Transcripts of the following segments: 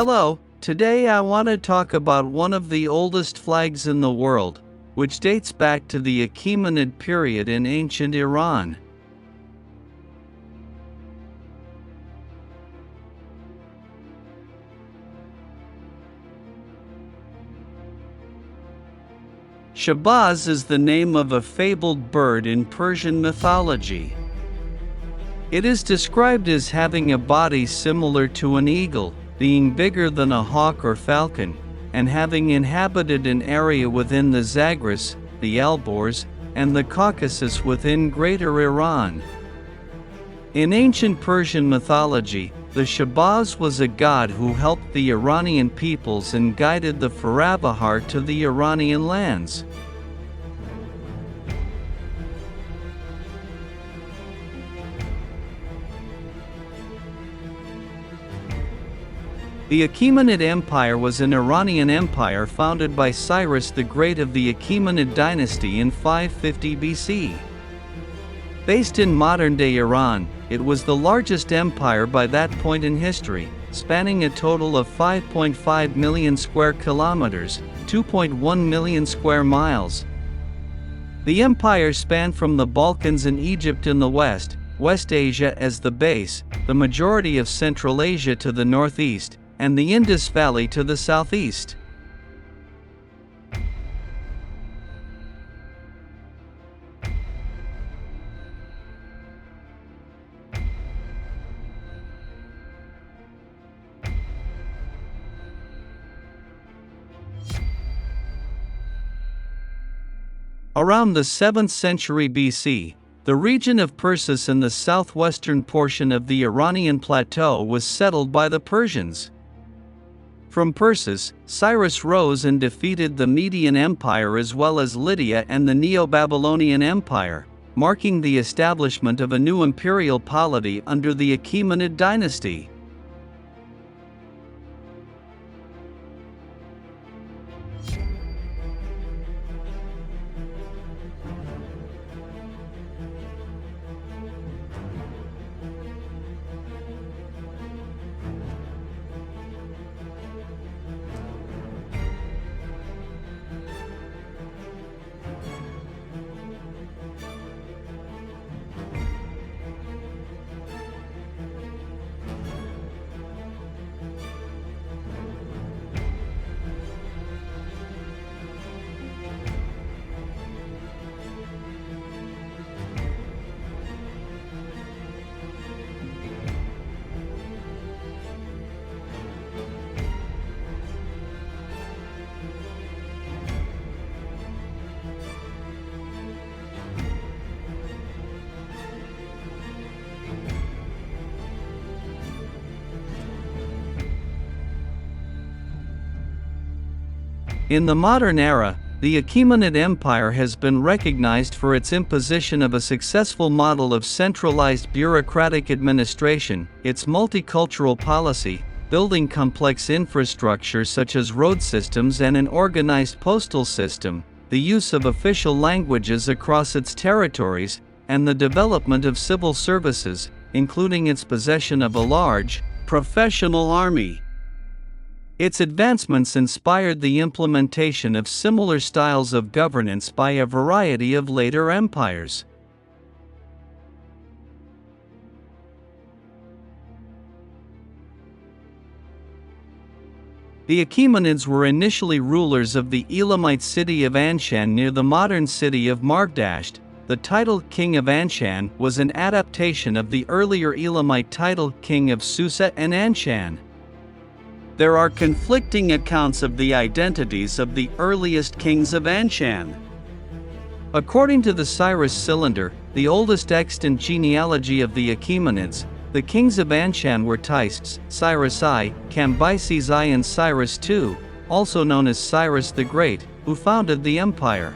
Hello, today I want to talk about one of the oldest flags in the world, which dates back to the Achaemenid period in ancient Iran. Shahbaz is the name of a fabled bird in Persian mythology. It is described as having a body similar to an eagle, being bigger than a hawk or falcon, and having inhabited an area within the Zagros, the Alborz, and the Caucasus within Greater Iran. In ancient Persian mythology, the Shahbaz was a god who helped the Iranian peoples and guided the Faravahar to the Iranian lands. The Achaemenid Empire was an Iranian empire founded by Cyrus the Great of the Achaemenid dynasty in 550 BC. Based in modern-day Iran, it was the largest empire by that point in history, spanning a total of 5.5 million square kilometers, 2.1 million square miles. The empire spanned from the Balkans and Egypt in the west, West Asia as the base, the majority of Central Asia to the northeast, and the Indus Valley to the southeast. Around the 7th century BC, the region of Persis in the southwestern portion of the Iranian plateau was settled by the Persians. From Persis, Cyrus rose and defeated the Median Empire as well as Lydia and the Neo-Babylonian Empire, marking the establishment of a new imperial polity under the Achaemenid dynasty. In the modern era, the Achaemenid Empire has been recognized for its imposition of a successful model of centralized bureaucratic administration, its multicultural policy, building complex infrastructure such as road systems and an organized postal system, the use of official languages across its territories, and the development of civil services, including its possession of a large, professional army. Its advancements inspired the implementation of similar styles of governance by a variety of later empires. The Achaemenids were initially rulers of the Elamite city of Anshan near the modern city of Margdasht. The title King of Anshan was an adaptation of the earlier Elamite title King of Susa and Anshan. There are conflicting accounts of the identities of the earliest kings of Anshan. According to the Cyrus cylinder, the oldest extant genealogy of the Achaemenids, the kings of Anshan were Tists, Cyrus I, Cambyses I and Cyrus II, also known as Cyrus the Great, who founded the empire.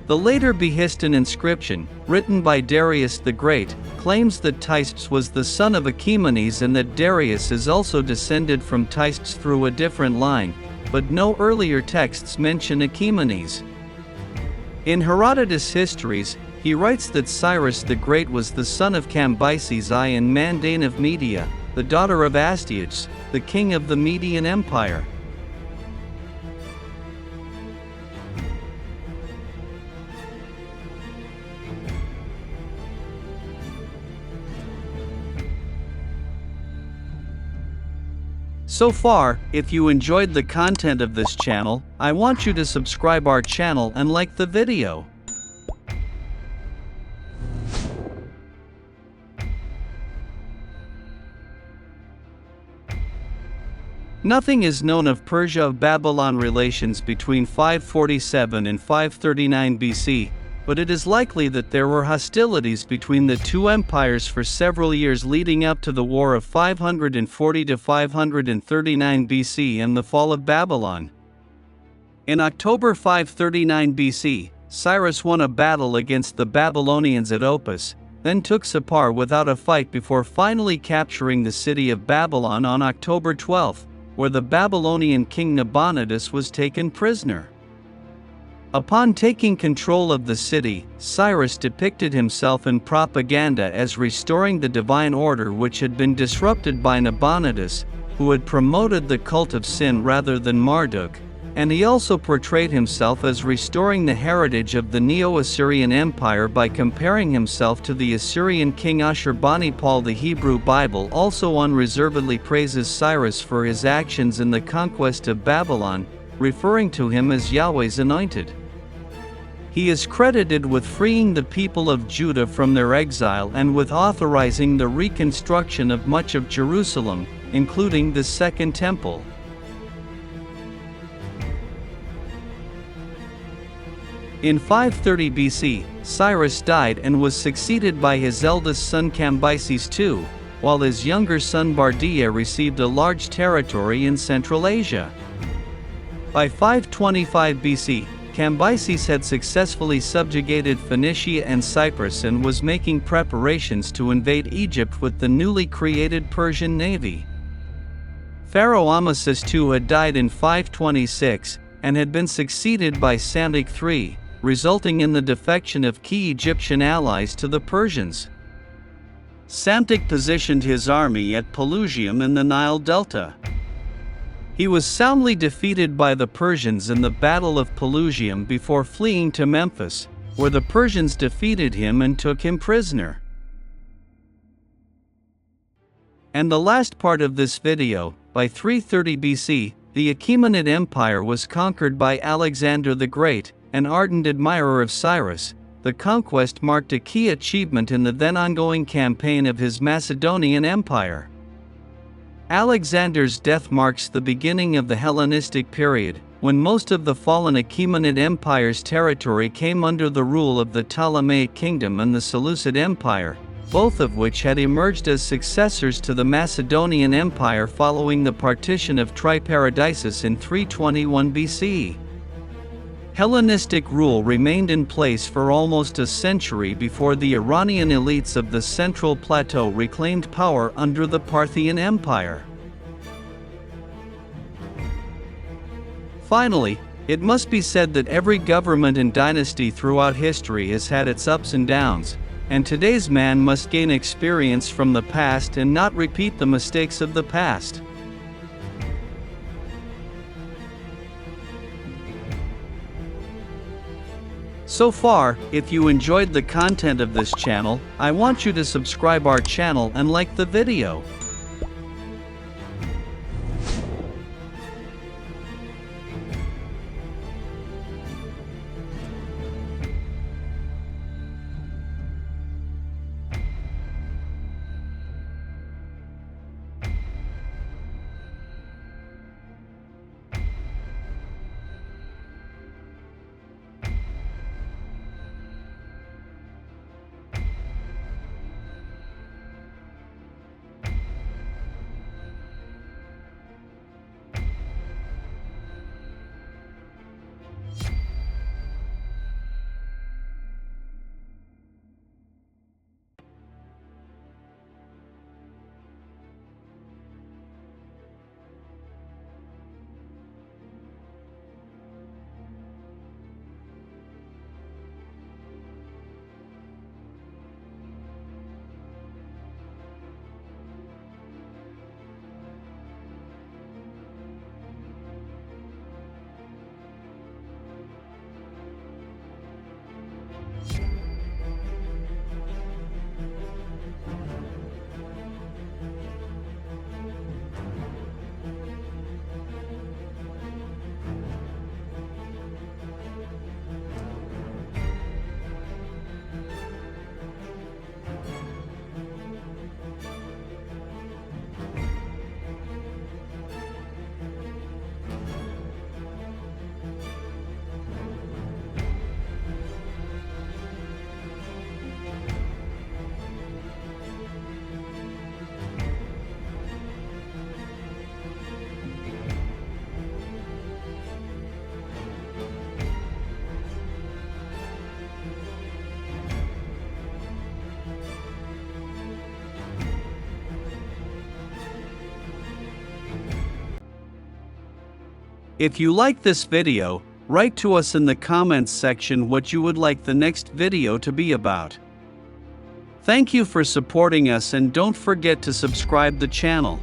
The later Behistun inscription, written by Darius the Great, claims that Tists was the son of Achaemenes and that Darius is also descended from Tists through a different line, but no earlier texts mention Achaemenes. In Herodotus' histories, he writes that Cyrus the Great was the son of Cambyses I and Mandane of Media, the daughter of Astyages, the king of the Median Empire. So far, if you enjoyed the content of this channel, I want you to subscribe our channel and like the video. Nothing is known of Persia-Babylon relations between 547 and 539 BC, but it is likely that there were hostilities between the two empires for several years leading up to the War of 540 to 539 BC and the fall of Babylon. In October 539 BC, Cyrus won a battle against the Babylonians at Opis, then took Sippar without a fight before finally capturing the city of Babylon on October 12, where the Babylonian king Nabonidus was taken prisoner. Upon taking control of the city, Cyrus depicted himself in propaganda as restoring the divine order which had been disrupted by Nabonidus, who had promoted the cult of sin rather than Marduk, and he also portrayed himself as restoring the heritage of the Neo-Assyrian Empire by comparing himself to the Assyrian king Ashurbanipal. The Hebrew Bible also unreservedly praises Cyrus for his actions in the conquest of Babylon, referring to him as Yahweh's anointed. He is credited with freeing the people of Judah from their exile and with authorizing the reconstruction of much of Jerusalem, including the Second Temple. In 530 BC, Cyrus died and was succeeded by his eldest son Cambyses II, while his younger son Bardiya received a large territory in Central Asia. By 525 BC, Cambyses had successfully subjugated Phoenicia and Cyprus and was making preparations to invade Egypt with the newly created Persian navy. Pharaoh Amasis II had died in 526, and had been succeeded by Psamtik III, resulting in the defection of key Egyptian allies to the Persians. Psamtik positioned his army at Pelusium in the Nile Delta. He was soundly defeated by the Persians in the Battle of Pelusium before fleeing to Memphis, where the Persians defeated him and took him prisoner. And the last part of this video, by 330 BC, the Achaemenid Empire was conquered by Alexander the Great, an ardent admirer of Cyrus. The conquest marked a key achievement in the then ongoing campaign of his Macedonian Empire. Alexander's death marks the beginning of the Hellenistic period, when most of the fallen Achaemenid Empire's territory came under the rule of the Ptolemaic Kingdom and the Seleucid Empire, both of which had emerged as successors to the Macedonian Empire following the partition of Triparadisus in 321 BCE. Hellenistic rule remained in place for almost a century before the Iranian elites of the Central Plateau reclaimed power under the Parthian Empire. Finally, it must be said that every government and dynasty throughout history has had its ups and downs, and today's man must gain experience from the past and not repeat the mistakes of the past. So far, if you enjoyed the content of this channel, I want you to subscribe our channel and like the video. If you like this video, write to us in the comments section what you would like the next video to be about. Thank you for supporting us and don't forget to subscribe the channel.